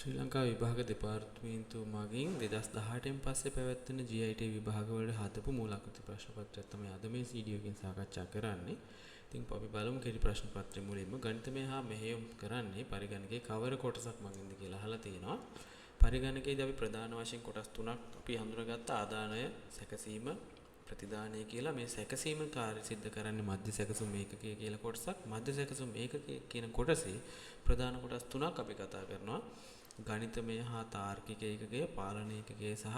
ශ්‍රී ලංකා විභාග දෙපාර්තමේන්තුව මගින් 2018න් පස්සේ පැවැත්වෙන GIT විභාගවලට හදපු මූලාකෘති ප්‍රශ්න පත්‍රයක් තමයි අද මේ වීඩියෝ එකෙන් සාකච්ඡා කරන්නේ. ඉතින් අපි බලමු කෙටි ප්‍රශ්න පත්‍රය මුලින්ම ගණිතමය හා මෙහෙයුම් කරන්නේ පරිගණකයේ කවර කොටසක් මගින්ද කියලා අහලා තියෙනවා. පරිගණකයේදී අපි ප්‍රධාන වශයෙන් කොටස් තුනක් අපි හඳුනාගත්ත ආදානය, සැකසීම, ප්‍රතිදානය කියලා. මේ සැකසීම කාර්ය සිද්ධ කරන්නේ මධ්‍ය සැකසුම් ඒකකය කියලා කොටසක්. මධ්‍ය සැකසුම් ඒකකය කියන කොටසේ ප්‍රධාන කොටස් තුනක් අපි කතා කරනවා. ගණිතමය හා තාර්කික ඒකකය, පාලන ඒකකය සහ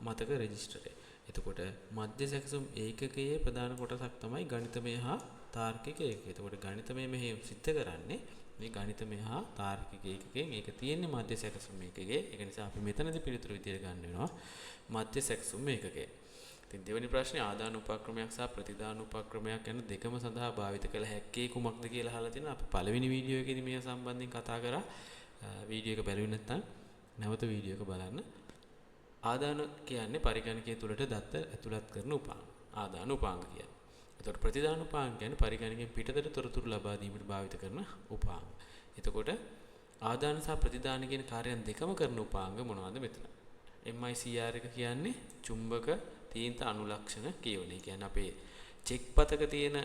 මතක රෙජිස්ටරය. එතකොට මධ්‍ය සැකසුම් ඒකකයේ ප්‍රධාන කොටසක් තමයි ගණිතමය හා තාර්කික ඒකකය. එතකොට ගණිතමය මෙහෙයුම් සිද්ධ කරන්නේ මේ ගණිතමය හා තාර්කික ඒකකයෙන්. ඒක තියෙන්නේ මධ්‍ය සැකසුම් ඒකකයේ. ඒක නිසා අපි මෙතනදී පිළිතුරු විදියට ගන්න වෙනවා මධ්‍ය සැකසුම් ඒකකය. ඉතින් දෙවෙනි ප්‍රශ්නේ ආදාන උපක්‍රමයක් සහ ප්‍රතිදාන උපක්‍රමයක් යන දෙකම සඳහා භාවිත කළ හැක්කේ කුමක්ද කියලා අහලා තිනවා. අපි පළවෙනි වීඩියෝ එකේදී මේ සම්බන්ධයෙන් කතා කරා. වීඩියෝ එක බැලුවේ නැත්නම් නැවත වීඩියෝ එක බලන්න. ආදාන කියන්නේ පරිගණකයේ තුලට දත්ත ඇතුළත් කරන උපාංග. ආදාන උපාංග කියන්නේ. එතකොට ප්‍රතිදාන උපාංග කියන්නේ පරිගණකයෙන් පිටතට තොරතුරු ලබා දීමට භාවිත කරන උපාංග. එතකොට ආදාන සහ ප්‍රතිදාන කියන කාර්යයන් දෙකම කරන උපාංග මොනවද මෙතන? MICR එක කියන්නේ චුම්බක තීන්ත අනුලක්ෂණ කියවන. ඒ කියන්නේ අපේ චෙක් පතක තියෙන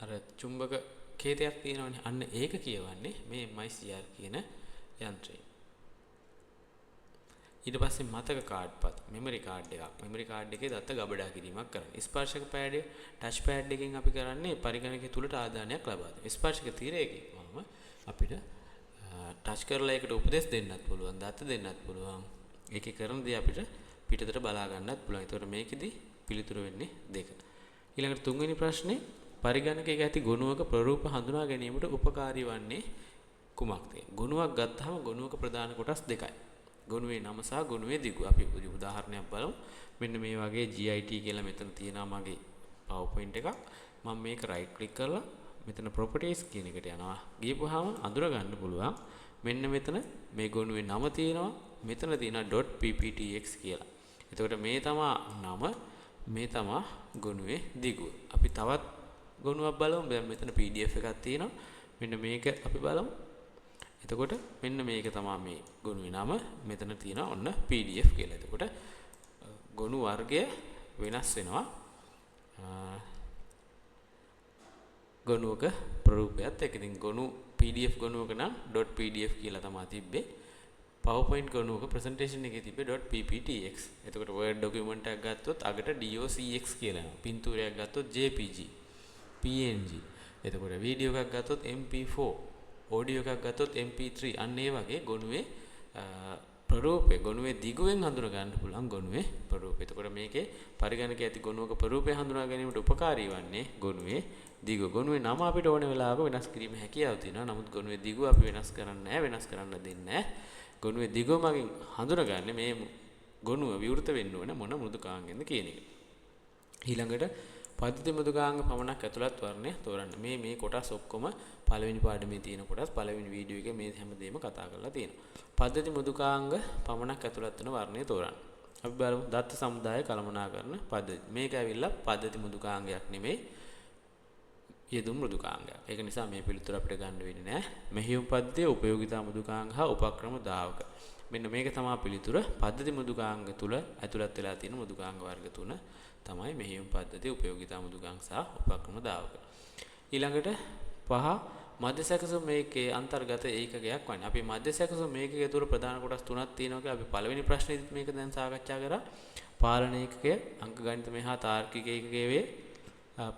අර චුම්බක කේතයක් තියෙනවනේ. අන්න ඒක කියවන්නේ මේ MICR කියන යන්ත්‍රයෙන්. ඊට පස්සේ මතක කාඩ් පත, මෙමරි කාඩ් එකක්. මෙමරි කාඩ් එකේ දත්ත ගබඩා කිරීමක් කරන්නේ. ස්පර්ශක පෑඩය, ටච් පෑඩ් එකෙන් අපි කරන්නේ පරිගණකයේ තුලට ආදානයක් ලබා දෙන්න. ස්පර්ශක තීරයකින් අපිට ටච් කරලා ඒකට උපදෙස් දෙන්නත් පුළුවන්, දත්ත දෙන්නත් පුළුවන්. ඒකේ කරන දේ අපිට පිටතට බලා ගන්නත් පුළුවන්. ඒතකොට මේකෙදි පිළිතුරු වෙන්නේ දෙක. ඊළඟට තුන්වෙනි ප්‍රශ්නේ පරිගණකයක ඇති ගුණවක ප්‍රරූප හඳුනා ගැනීමට උපකාරී වන්නේ කුමක්ද? ගුණයක් ගත්තාම ගුණවක ප්‍රධාන කොටස් දෙකයි. ගුණුවේ නම සහ ගුණුවේ දිගුව. අපි උදාහරණයක් බලමු. මෙන්න මේ වගේ GIT කියලා මෙතන තියෙනවා මගේ PowerPoint එකක්. මම මේක right click කරලා මෙතන properties කියන එකට යනවා. ගියපුවාම අඳුර ගන්න පුළුවන්. මෙන්න මෙතන මේ ගුණුවේ නම තියෙනවා. මෙතන තියෙනවා .pptx කියලා. එතකොට මේ තමයි නම, මේ තමයි ගුණුවේ දිගුව. අපි තවත් ගුණයක් බලමු. දැන් මෙතන PDF එකක් තියෙනවා. මෙන්න මේක අපි බලමු. එතකොට මෙන්න මේක තමයි මේ ගුණුවේ නම. මෙතන තියෙනවා ඔන්න PDF කියලා. එතකොට ගුණු වර්ගය වෙනස් වෙනවා. ගුණුවක ප්‍රරූපයත් එක්ක. ඉතින් ගුණු PDF ගුණුවක නම් .pdf කියලා තමයි තිබ්බේ. PowerPoint ගුණුවක presentation එකේ තිබ්බේ .pptx. එතකොට Word document එකක් ගත්තොත් අගට docx කියලා එනවා. පින්තූරයක් ගත්තොත් JPG, PNG. එතකොට වීඩියෝ එකක් ගත්තොත් MP4, ඔඩියෝ එකක් ගත්තොත් MP3. අන්න ඒ වගේ ගොනුවේ ප්‍රරූපේ, ගොනුවේ දිගුවෙන් හඳුනා ගන්න පුළුවන් ගොනුවේ ප්‍රරූපේ. එතකොට මේකේ පරිගණකයේ ඇති ගොනුවක ප්‍රරූපය හඳුනා ගැනීමට උපකාරී වන්නේ ගොනුවේ දිගුව. ගොනුවේ නම අපිට ඕන වෙලාවක වෙනස් කිරීම හැකියාව තියෙනවා. නමුත් ගොනුවේ දිගුව අපි වෙනස් කරන්නේ නැහැ, වෙනස් කරන්න දෙන්නේ නැහැ. ගොනුවේ දිගුව මගින් හඳුනාගන්නේ මේ ගොනුව විවෘත වෙන්න ඕන මොන මෘදුකාංගෙන්ද කියන එක. ඊළඟට පද්ධති මෘදුකාංග පමණක් ඇතුළත් වර්ණය තෝරන්න. මේ කොටස් ඔක්කොම පළවෙනි පාඩමේ තියෙන කොටස්, පළවෙනි වීඩියෝ එකේ මේ හැමදේම කතා කරලා තියෙනවා. පද්ධති මෘදුකාංග පමණක් ඇතුළත් වෙන වර්ණය තෝරන්න. අපි බලමු දත්ත සමුදාය කළමනාකරන පද්ධති. මේක ඇවිල්ලා පද්ධති මෘදුකාංගයක් නෙමෙයි, යෙදුම් මෘදුකාංගයක්. ඒක නිසා මේ පිළිතුර අපිට ගන්න වෙන්නේ නැහැ. මෙහෙයුම් පද්ධතිය, උපයෝගිතා මෘදුකාංග හා උපක්‍රම දාවක. මෙන්න මේක තමයි පිළිතුර. පද්ධති මෘදුකාංග තුල ඇතුළත් වෙලා තියෙන මෘදුකාංග වර්ග තුන තමයි මෙහෙයුම් පද්ධතිය, උපයෝගිතා මෘදුකාංග සහ උපක්‍රම දාවක. ඊළඟට 5 මධ්‍ය සැකසුම් මේකේ අන්තර්ගත ඒකකයක් වන්නේ. අපි මධ්‍ය සැකසුම් මේකයේ තුල ප්‍රධාන කොටස් තුනක් තියෙනවා කියලා අපි පළවෙනි ප්‍රශ්නේදීත් මේක දැන් සාකච්ඡා කරා. පාලන ඒකකය, අංකගණිතමය හා තාර්කික ඒකකය වේ.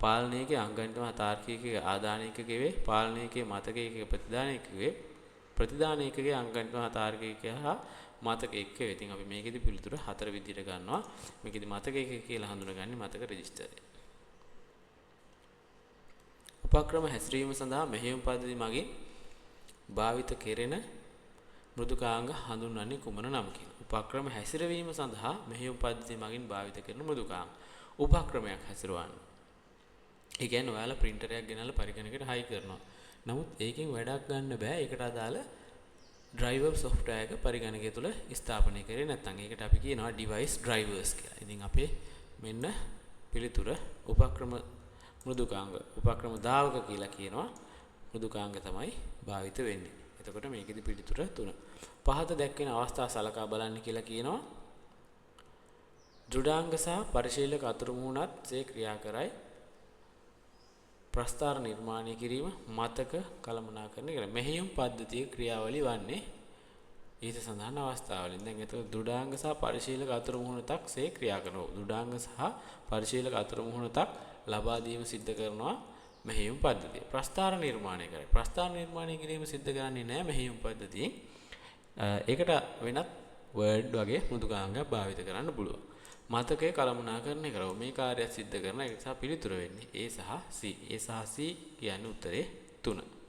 පාලන ඒකකය, අංකගණිතමය හා තාර්කික ඒකකය, ආදාන ඒකකය වේ. පාලන ඒකකය, මතක ඒකකය, ප්‍රතිදාන ඒකකය වේ. ප්‍රතිදාන ඒකකය, අංකගණිතමය හා තාර්කික ඒකකය හා මතක ඒකකය. ඉතින් අපි මේකෙදි පිළිතුර 4 විදිහට ගන්නවා. මේකෙදි මතක ඒකකය කියලා හඳුනගන්නේ මතක රෙජිස්ටරය. උපක්‍රම හැසිරීම සඳහා මෙහෙයුම් පද්ධති මගින් භාවිත කෙරෙන මෘදුකාංග හඳුන්වන්නේ කුමන නමකින්? උපක්‍රම හැසිරවීම සඳහා මෙහෙයුම් පද්ධති මගින් භාවිත කරන මෘදුකාංග. උපක්‍රමයක් හැසිරවන්න. ඒ කියන්නේ ඔයාලා printer එකක් ගෙනල්ලා පරිගණකයට හයි කරනවා. නමුත් ඒකෙන් වැඩක් ගන්න බෑ. ඒකට අදාළ driver software එක පරිගණකය තුල ස්ථාපනය කරේ නැත්නම් ඒකට අපි කියනවා device drivers කියලා. ඉතින් අපේ මෙන්න පිළිතුර උපක්‍රම මෘදුකාංග, උපක්‍රම දාවක කියලා කියනවා. මෘදුකාංග තමයි භාවිත වෙන්නේ. එතකොට මේකෙදි පිළිතුර 3. පහත දැක්වෙන අවස්ථා සලකා බලන්න කියලා කියනවා. දෘඩාංග සහ පරිශීලක අතුරු මුහුණත් සේ ක්‍රියා කරයි. ප්‍රස්ථාර නිර්මාණය කිරීම මතක කළමනාකරණය කරන මෙහෙයුම් පද්ධතිය ක්‍රියාවලිය වන්නේ ඊට සඳහන් අවස්ථාවලින්. දැන් එතකොට දෘඩාංග සහ පරිශීලක අතුරු මුහුණතක් සේ ක්‍රියා කරනවා. දෘඩාංග සහ පරිශීලක අතුරු මුහුණතක් ලබා දීම සිද්ධ කරනවා මෙහෙයුම් පද්ධතිය. ප්‍රස්ථාර නිර්මාණය කරයි. ප්‍රස්ථාර නිර්මාණය කිරීම සිද්ධ කරන්නේ නැහැ මෙහෙයුම් පද්ධතියෙන්. ඒකට වෙනත් වර්ඩ් වගේ මෘදුකාංගයක් භාවිත කරන්න පුළුවන්. මතකයේ කළමනාකරණය කරව මේ කාර්යය සිද්ධ කරන එක නිසා පිළිතුර වෙන්නේ A සහ C. A සහ C කියන්නේ උත්තරේ 3.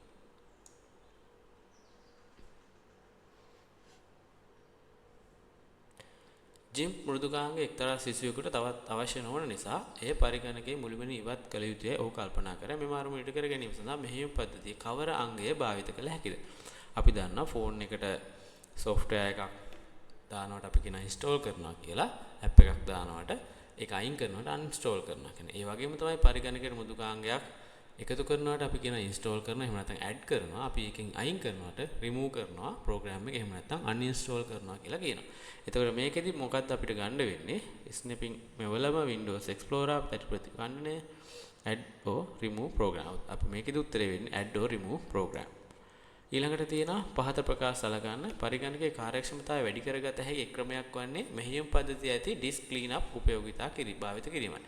ජිම් මෘදුකාංග එක්තරා සිසුවෙකුට තවත් අවශ්‍ය නොවන නිසා එය පරිගණකයේ මුළුමනින් ඉවත් කළ යුතුයි ඔහු කල්පනා කරා. මෙම අරමුණ ඉටු කර ගැනීම සඳහා මෙහෙයුම් පද්ධතිය කවර අංගය භාවිත කළ හැකිද? අපි දන්නවා ෆෝන් එකට software එකක් දානවට අපි කියන install කරනවා කියලා. app එකක් දානවට ඒක අයින් කරනවට uninstall කරනවා කියන්නේ. ඒ වගේම තමයි පරිගණකයේ මෘදුකාංගයක් එකතු කරනවට අපි කියන install කරනවා. එහෙම නැත්නම් add කරනවා. අපි එකෙන් අයින් කරනවට remove කරනවා program එක. එහෙම නැත්නම් uninstall කරනවා කියලා කියනවා. එතකොට මේකෙදි මොකක්ද අපිට ගන්න වෙන්නේ? snapping මෙවලම Windows Explorer අපිට ප්‍රතිකණ්ඩනය add or remove program. අපි මේකෙදි උත්තරේ වෙන්නේ add or remove program. ඊළඟට තියෙනවා පහත ප්‍රකාශ සලකන්න පරිගණකයේ කාර්යක්ෂමතාවය වැඩි කරගත හැකි ක්‍රමයක් වන්නේ මෙහෙයුම් පද්ධතිය ඇති disk cleanup උපයෝගිතා භාවිත කිරීමයි.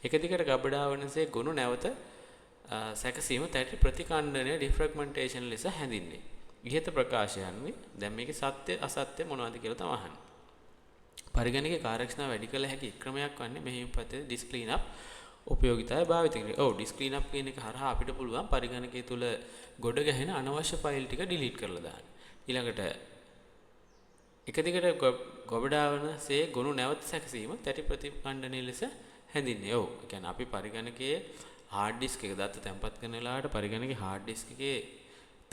එක දිගට ගබඩා වනසේ ගොනු නැවත සැකසීම තැටි ප්‍රතිකණ්ඩනය ඩිෆ්‍රැග්මන්ටේෂන් ලෙස හැඳින්වේ. ඉහත ප්‍රකාශයන්වි දැන් මේකේ සත්‍ය අසත්‍ය මොනවද කියලා තමයි අහන්නේ. පරිගණකයේ කාර්යක්ෂමතාවය වැඩි කළ හැකි ක්‍රමයක් වන්නේ මෙහෙයුම් පද්ධතිය disk cleanup උපයෝගිතාවය භාවිත කිරීම. ඔව් disk cleanup කියන එක හරහා අපිට පුළුවන් පරිගණකය තුල ගොඩ ගැහෙන අනවශ්‍ය ෆයිල් ටික delete කරලා දාන්න. ඊළඟට එක දිගට ගොබඩා වනසේ ගොනු නැවත සැකසීම තැටි ප්‍රතිකණ්ඩනය ලෙස හැඳින්වේ. ඔව්. ඒ කියන්නේ අපි පරිගණකයේ hard disk එක දත්ත තැන්පත් කරන වෙලාවට පරිගණකයේ hard disk එකේ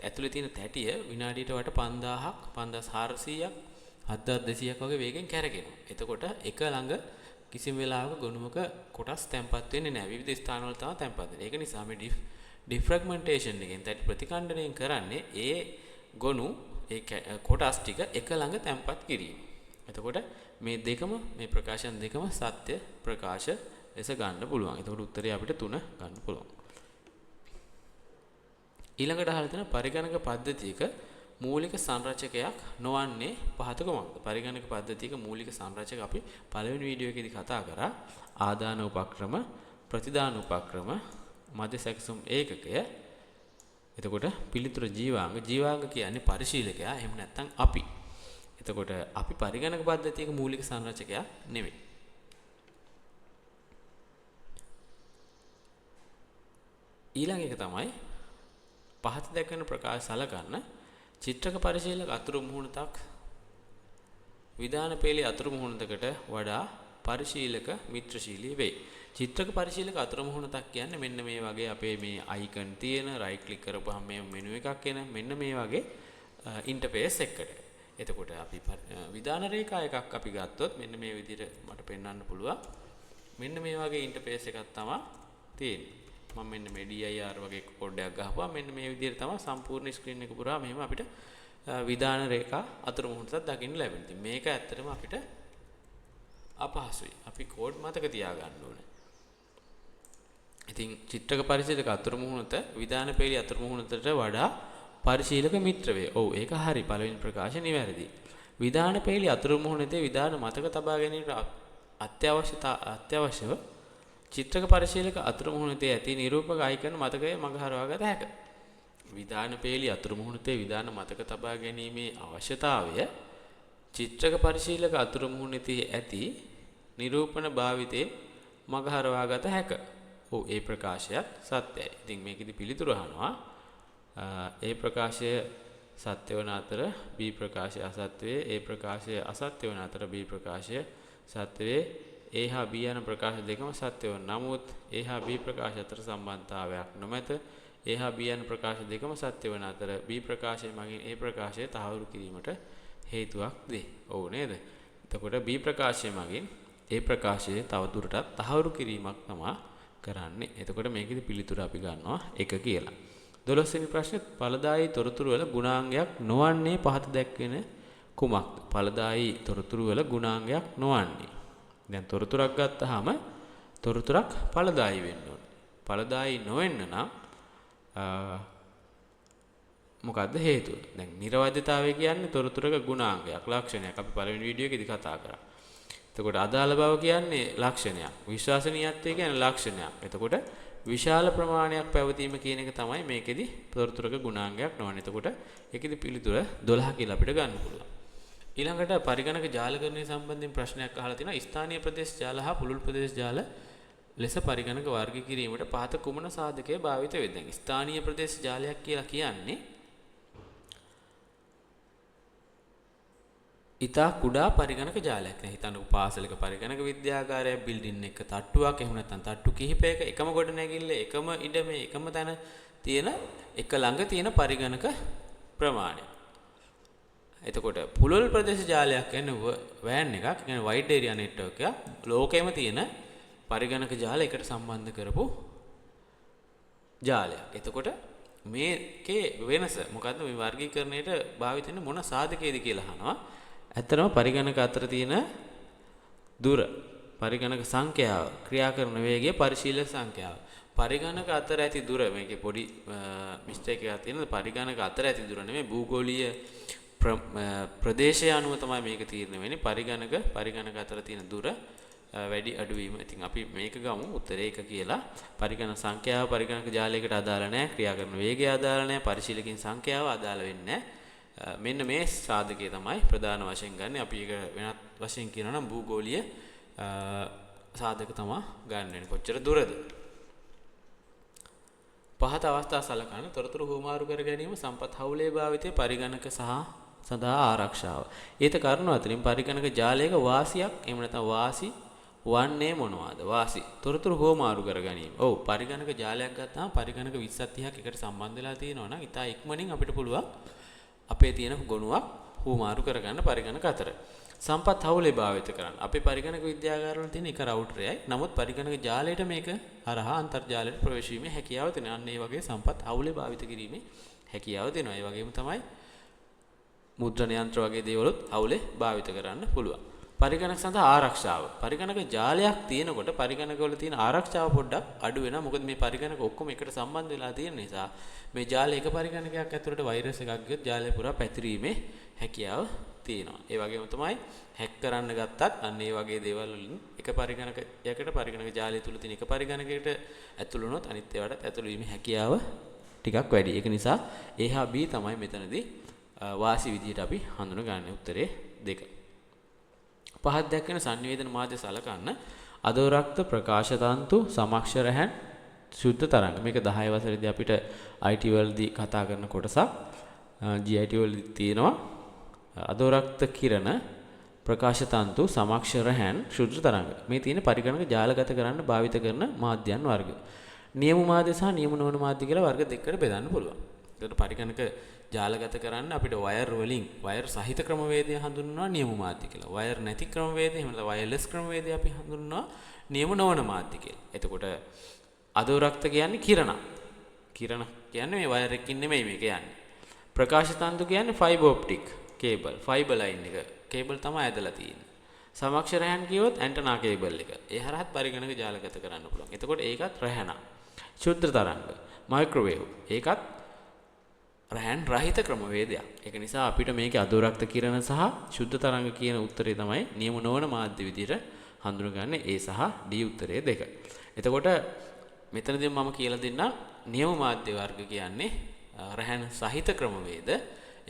ඇතුලේ තියෙන තැටිය විනාඩියට වට 5000ක් 5400ක් 7200ක් වගේ වේගෙන් කැරගෙනවා. එතකොට එක ළඟ කිසිම වෙලාවක ගොනුවක කොටස් තැන්පත් වෙන්නේ නැහැ. විවිධ ස්ථානවල තමයි තැන්පත් වෙන්නේ. ඒක නිසා මේ ඩිෆ්‍රැග්මන්ටේෂන් එකෙන් තැටි ප්‍රතිකණ්ඩනයෙන් කරන්නේ ඒ ගොනු ඒ කොටස් ටික එක ළඟ තැන්පත් කිරීම. එතකොට මේ දෙකම මේ ප්‍රකාශන දෙකම සත්‍ය ප්‍රකාශ ලෙස ගන්න පුළුවන්. එතකොට උත්තරේ අපිට 3 ගන්න පුළුවන්. ඊළඟට අහලා තියෙන පරිගණක පද්ධතියක මූලික සංරචකයක් නොවන්නේ පහත කොමක්ද? පරිගණක පද්ධතියක මූලික සංරචක අපි පළවෙනි වීඩියෝ එකේදී කතා කරා. ආදාන උපක්‍රම, ප්‍රතිදාන උපක්‍රම, මධ්‍ය සැකසුම් ඒකකය. එතකොට පිළිතුර ජීවාංග. ජීවාංග කියන්නේ පරිශීලකයා. එහෙම නැත්නම් අපි. එතකොට අපි පරිගණක පද්ධතියක මූලික සංරචකයා නෙවෙයි. ඊළඟ එක තමයි පහත දැක්වෙන ප්‍රකාශ සලකන්න චිත්‍රක පරිශීලක අතුරු මුහුණතක් විධාන පෙළේ අතුරු මුහුණතකට වඩා පරිශීලක මිත්‍රශීලී වේ. චිත්‍රක පරිශීලක අතුරු මුහුණතක් කියන්නේ මෙන්න මේ වගේ අපේ මේ අයිකන් තියෙන රයිට් ක්ලික් කරපුවහම මේ මෙනු එකක් එන මෙන්න මේ වගේ ඉන්ටර්ෆේස් එකකට. එතකොට අපි විධාන රේඛා එකක් අපි ගත්තොත් මෙන්න මේ විදිහට මට පෙන්වන්න පුළුවන්. මෙන්න මේ වගේ ඉන්ටර්ෆේස් එකක් තමයි තියෙන්නේ. මම මෙන්න මේ DIR වගේ කෝඩයක් ගහපුවා මෙන්න මේ විදිහට තමයි සම්පූර්ණ ස්ක්‍රීන් එක පුරා මෙහෙම අපිට විධාන රේඛා අතුරු මුහුණතක් දකින්න ලැබෙනවා. ඉතින් මේක ඇත්තටම අපිට අපහසුයි. අපි කෝඩ් මතක තියාගන්න ඕනේ. ඉතින් චිත්‍රක පරිශීලක අතුරු මුහුණත විධාන පෙළේ අතුරු මුහුණතට වඩා පරිශීලක මිත්‍ර වේ. ඔව් ඒක හරි. පළවෙනි ප්‍රකාශය නිවැරදි. විධාන පෙළේ අතුරු මුහුණතේ විධාන මතක තබා ගැනීමට අත්‍යවශ්‍යව චිත්‍රක පරිශීලක අතුරු මුහුණතේ ඇති නිරූපක අයිකන් මතකය මගහරවා ගත හැක. විධාන පෙළේ අතුරු මුහුණතේ විධාන මතක තබා ගැනීමේ අවශ්‍යතාවය චිත්‍රක පරිශීලක අතුරු මුහුණතේ ඇති නිරූපණ භාවිතයෙන් මගහරවා ගත හැක. ඔව් ඒ ප්‍රකාශයත් සත්‍යයි. ඉතින් මේකෙදි පිළිතුරු අහනවා ඒ ප්‍රකාශය සත්‍ය වන අතර B ප්‍රකාශය අසත්‍ය වේ. ඒ ප්‍රකාශය අසත්‍ය වන අතර B ප්‍රකාශය සත්‍ය වේ. A හා B යන ප්‍රකාශ දෙකම සත්‍ය වන නමුත් A හා B ප්‍රකාශ අතර සම්බන්ධතාවයක් නොමැත. A හා B යන ප්‍රකාශ දෙකම සත්‍ය වන අතර B ප්‍රකාශය මගින් A ප්‍රකාශය තහවුරු කිරීමට හේතුවක් වේ. ඔව් නේද? එතකොට B ප්‍රකාශය මගින් A ප්‍රකාශය තවදුරටත් තහවුරු කිරීමක් තමයි කරන්නේ. එතකොට මේකෙදි පිළිතුර අපි ගන්නවා 1 කියලා. 12 වෙනි ප්‍රශ්නේ ඵලදායී තොරතුරු වල ගුණාංගයක් නොවන්නේ පහත දැක්වෙන කුමක්ද? ඵලදායී තොරතුරු වල ගුණාංගයක් නොවන්නේ. දැන් තොරතුරක් ගත්තාම තොරතුරක් ඵලදායී වෙන්න ඕනේ. ඵලදායී නොවෙන්න නම් මොකද්ද හේතුව? දැන් නිර්වද්‍යතාවය කියන්නේ තොරතුරක ගුණාංගයක්, ලක්ෂණයක්. අපි පළවෙනි වීඩියෝ එකේදී කතා කරා. එතකොට අදාළ බව කියන්නේ ලක්ෂණයක්. විශ්වසනීයත්වය කියන්නේ ලක්ෂණයක්. එතකොට විශාල ප්‍රමාණයක් පැවතීම කියන එක තමයි මේකෙදි තොරතුරක ගුණාංගයක් නොවන්නේ. එතකොට ඒකෙදි පිළිතුර 12 කියලා අපිට ගන්න පුළුවන්. ඊළඟට පරිගණක ජාලකරණය සම්බන්ධයෙන් ප්‍රශ්නයක් අහලා තිනවා. ස්ථානීය ප්‍රදේශ ජාල හා පුළුල් ප්‍රදේශ ජාල ලෙස පරිගණක වර්ග කිරීමට පහත කුමන සාධකය භාවිත වෙද? දැන් ස්ථානීය ප්‍රදේශ ජාලයක් කියලා කියන්නේ ඉතා කුඩා පරිගණක ජාලයක්. දැන් හිතන්නකෝ පාසලක පරිගණක විද්‍යාගාරයක්, බිල්ඩින් එක තට්ටුවක්, එහෙම නැත්නම් තට්ටු කිහිපයක එකම ගොඩනැගිල්ල, එකම ඉඩමේ, එකම තැන තියෙන එක ළඟ තියෙන පරිගණක ප්‍රමාණය. එතකොට පුළුල් ප්‍රදේශ ජාලයක් කියන්නේ වෑන් එකක්, කියන්නේ වයිඩ් ඒරියා නෙට්වර්ක් එකක්. ලෝකෙම තියෙන පරිගණක ජාල එකට සම්බන්ධ කරපු ජාලයක්. එතකොට මේකේ වෙනස මොකද්ද? මේ වර්ගීකරණයට භාවිත වෙන මොන සාධකයේද කියලා අහනවා. ඇත්තටම පරිගණක අතර තියෙන දුර, පරිගණක සංඛ්‍යාව, ක්‍රියා කරන වේගය, පරිශීලක සංඛ්‍යාව. පරිගණක අතර ඇති දුර, මේකේ පොඩි මිස්ටේක් එකක් තියෙනවා. පරිගණක අතර ඇති දුර නෙමෙයි, භූගෝලීය ප්‍රදේශය අනුව තමයි මේක තීරණය වෙන්නේ. පරිගණක අතර තියෙන දුර වැඩි අඩු වීම. ඉතින් අපි මේක ගමු උත්තරේ 1 කියලා. පරිගණක සංඛ්‍යාව පරිගණක ජාලයකට අදාළ නැහැ, ක්‍රියා කරන වේගය අදාළ නැහැ, පරිශීලකින් සංඛ්‍යාව අදාළ වෙන්නේ නැහැ. මෙන්න මේ සාධකය තමයි ප්‍රධාන වශයෙන් ගන්න. අපි ඒක වෙනත් වශයෙන් කියනවා නම් භූගෝලීය සාධක තමයි ගන්න වෙන්නේ. කොච්චර දුරද? පහත අවස්ථා සලකන තොරතුරු හුවමාරු කර ගැනීම, සම්පත් හවුලේ භාවිතය, පරිගණක සඳහා ආරක්ෂාව. ඊට කරුණු අතරින් පරිගණක ජාලයක වාසියක්, එහෙම නැත්නම් වාසි වන්නේ මොනවාද? වාසි තොරතුරු හුවමාරු කර ගැනීම. ඔව්, පරිගණක ජාලයක් ගත්තාම පරිගණක 20ක් 30ක් එකට සම්බන්ධ වෙලා තියෙනවා නම් ඉතා ඉක්මනින් අපිට පුළුවන් අපේ තියෙන ගුණයක් හුවමාරු කරගන්න පරිගණක අතර. සම්පත් හවුලේ භාවිත කරන්න. අපේ පරිගණක විද්‍යාගාරවල තියෙන එක රවුටරයයි. නමුත් පරිගණක ජාලයට මේක හරහා අන්තර්ජාලයට ප්‍රවේශ වීමේ හැකියාව තියෙනවා. අන්න ඒ වගේ සම්පත් හවුලේ භාවිත කිරීමේ හැකියාව තියෙනවා. ඒ වගේම තමයි මුද්‍රණ යන්ත්‍ර වගේ දේවලුත් හවුලේ භාවිත කරන්න පුළුවන්. පරිගණක සඳහා ආරක්ෂාව. පරිගණක ජාලයක් තියෙනකොට පරිගණකවල තියෙන ආරක්ෂාව පොඩ්ඩක් අඩු වෙනවා. මොකද මේ පරිගණක ඔක්කොම එකට සම්බන්ධ වෙලා තියෙන නිසා මේ ජාලය එක පරිගණකයක් ඇතුළට වෛරස් එකක් ගියොත් ජාලය පුරා පැතිරීමේ හැකියාව තියෙනවා. ඒ වගේම තමයි හැක් කරන්න ගත්තත් අන්න ඒ වගේ දේවල් වලින් එක පරිගණකයකට පරිගණක ජාලය තුල තියෙන එක පරිගණකයකට ඇතුළු වුණොත් අනිත් ඒවාට ඇතුළු වීමේ හැකියාව ටිකක් වැඩි. ඒක නිසා A හා B තමයි මෙතනදී වාසි විදියට අපි හඳුනගන්නේ. උත්තරේ 2. පහත් දැක්වෙන සංවේදන මාධ්‍ය සලකන්න. අදෝරක්ත, ප්‍රකාශ තන්තු, සමක්ෂර හැන්, ශුද්ධ තරංග. මේක 10 වසරේදී අපිට IT වලදී කතා කරන කොටසක්. GIT වලදී තියෙනවා. අදෝරක්ත කිරණ, ප්‍රකාශ තන්තු, සමක්ෂර හැන්, ශුද්ධ තරංග. මේ තියෙන පරිගණක ජාලගත කරන්න භාවිත කරන මාධ්‍යයන් වර්ග. නියම මාධ්‍ය සහ නියම නොවන මාධ්‍ය කියලා වර්ග දෙකකට බෙදන්න පුළුවන්. ඒකට පරිගණක ජාලගත කරන්න අපිට වයර් වලින් වයර් සහිත ක්‍රමවේදය හඳුන්වනවා නියම මාධ්‍ය කියලා. වයර් නැති ක්‍රමවේදය, එහෙම නැත්නම් වයර්ලස් ක්‍රමවේදය අපි හඳුන්වනවා නියම නොවන මාධ්‍ය කියලා. එතකොට අදෝරක්ත කියන්නේ කිරණ. කිරණ කියන්නේ මේ වයර් එකකින් නෙමෙයි මේක යන්නේ. ප්‍රකාශ තන්තු කියන්නේ fibre optic cable, fibre line එක. කේබල් තමයි ඇදලා තියෙන්නේ. සමක්ෂර රැහන් කියවොත් ඇන්ටනා කේබල් එක. ඒ හරහත් පරිගණක ජාලගත කරන්න පුළුවන්. එතකොට ඒකත් රැහන. ශුද්ධ තරංග, මයික්‍රෝවේව්. ඒකත් රැහන් රහිත ක්‍රමවේදයක්. ඒක නිසා අපිට මේකේ අදෝරක්ත කිරණ සහ ශුද්ධ තරංග කියන උත්තරේ තමයි නියම නොවන මාධ්‍ය විදිහට හඳුනගන්නේ. A සහ D උත්තරේ 2. එතකොට මෙතනදී මම කියලා දෙන්නම් නියම මාධ්‍ය වර්ග කියන්නේ රැහන් සහිත ක්‍රමවේද.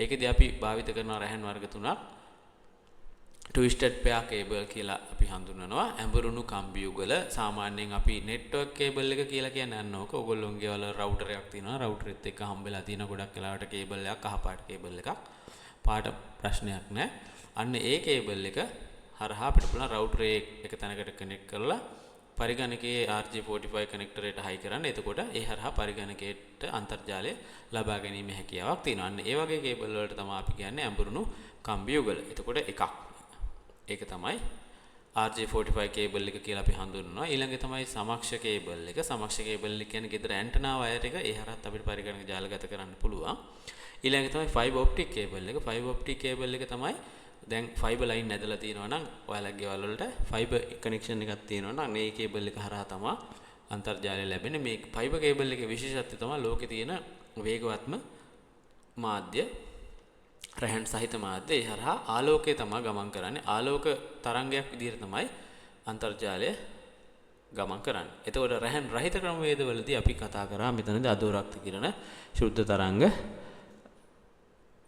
ඒකෙදී අපි භාවිත කරන රැහන් වර්ග තුනක් twisted pair cable කියලා අපි හඳුන්වනවා. ඇඹරුණු කම්බි යුගල. සාමාන්‍යයෙන් අපි network cable එක කියලා කියන්නේ අන්න ඕක. ඔයගොල්ලෝගේ වල router එකක් තියෙනවා. router එකත් එක්ක හම්බෙලා තියෙන ගොඩක් වෙලාවට cable එකක්, අහපාට cable එකක්. පාට ප්‍රශ්නයක් නැහැ. අන්න ඒ cable එක හරහා අපිට පුළුවන් router එක තැනකට connect කරලා පරිගණකයේ RJ45 connector එකට high කරන්න. එතකොට ඒ හරහා පරිගණකයට අන්තර්ජාලය ලබා ගැනීම හැකියාවක් තියෙනවා. අන්න ඒ වගේ cable වලට තමයි අපි කියන්නේ ඇඹරුණු කම්බි යුගල. එතකොට එකක්. ඒක තමයි RJ45 කේබල් එක කියලා අපි හඳුන්වනවා. ඊළඟ තමයි සමක්ෂ කේබල් එක. සමක්ෂ කේබල් එක කියන්නේ ගෙදර ඇන්ටනා වයර් එක. ඒ හරහත් අපිට පරිගණක ජාලගත කරන්න පුළුවන්. ඊළඟ තමයි ෆයිබර් ඔප්ටික් කේබල් එක. ෆයිබර් ඔප්ටික් කේබල් එක තමයි දැන් ෆයිබර් ලයින් ඇදලා තියෙනවා නම් ඔයාලගේ ගෙවල් වලට ෆයිබර් කනෙක්ෂන් එකක් තියෙනවා නම් මේ කේබල් එක හරහා තමයි අන්තර්ජාලය ලැබෙන්නේ. මේ ෆයිබර් කේබල් එකේ විශේෂත්වය තමයි ලෝකේ තියෙන වේගවත්ම මාධ්‍ය රැහන් සහිත මාධ්‍ය. ඒ හරහා ආලෝකය තමයි ගමන් කරන්නේ. ආලෝක තරංගයක් විදිහට තමයි අන්තර්ජාලය ගමන් කරන්නේ. එතකොට රැහන් රහිත ක්‍රමවේදවලදී අපි කතා කරා මෙතනදී අදෝරක්ත කිරණ, ශුද්ධ තරංග,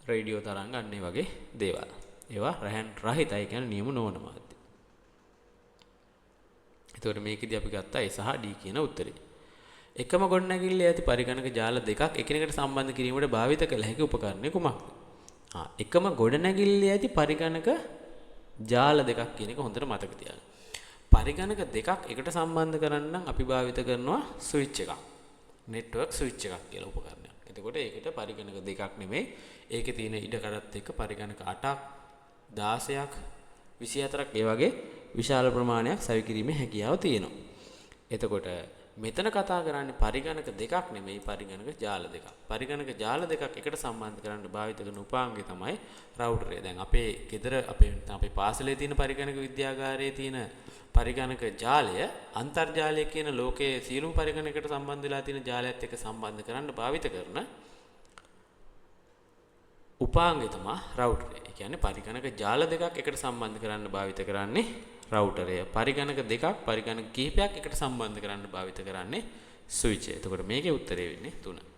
රේඩියෝ තරංග අන්න ඒ වගේ දේවල්. ඒවා රැහන් රහිතයි කියන්නේ නියම නොවන මාධ්‍ය. එතකොට මේකෙදී අපි ගත්තා A සහ D කියන උත්තරේ. එකම ගොඩනැගිල්ලේ ඇති පරිගණක ජාල දෙකක් එකිනෙකට සම්බන්ධ කිරීමට භාවිත කළ හැකි උපකරණය කුමක්ද? එකම ගොඩනැගිල්ලේ ඇති පරිගණක ජාල දෙකක් කියන එක හොඳට මතක තියාගන්න. පරිගණක දෙකක් එකට සම්බන්ධ කරන්න නම් අපි භාවිත කරනවා ස්විච් එකක්. නෙට්වර්ක් ස්විච් එකක් කියලා උපකරණයක්. එතකොට ඒකට පරිගණක දෙකක් නෙමෙයි. ඒකේ තියෙන ඉඩකඩත් එක්ක පරිගණක 8ක් 16ක් 24ක් ඒ වගේ විශාල ප්‍රමාණයක් සවිකිරීමේ හැකියාව තියෙනවා. එතකොට මෙතන කතා කරන්නේ පරිගණක දෙකක් නෙමෙයි පරිගණක ජාල දෙකක්. පරිගණක ජාල දෙකක් එකට සම්බන්ධ කරන්න භාවිත කරන උපාංගය තමයි රවුටරය. දැන් අපේ ගෙදර අපේ පාසලේ තියෙන පරිගණක විද්‍යාගාරයේ තියෙන පරිගණක ජාලය අන්තර්ජාලය කියන ලෝකයේ සියලුම පරිගණකයකට සම්බන්ධ වෙලා තියෙන ජාලයත් එක්ක සම්බන්ධ කරන්න භාවිත කරන උපාංගය තමයි රවුටරය. ඒ කියන්නේ පරිගණක ජාල දෙකක් එකට සම්බන්ධ කරන්න භාවිත කරන්නේ රවුටරය. පරිගණක දෙකක් පරිගණක කිහිපයක් එකට සම්බන්ධ කරන්න භාවිත කරන්නේ ස්විච්. එතකොට මේකේ උත්තරේ වෙන්නේ 3.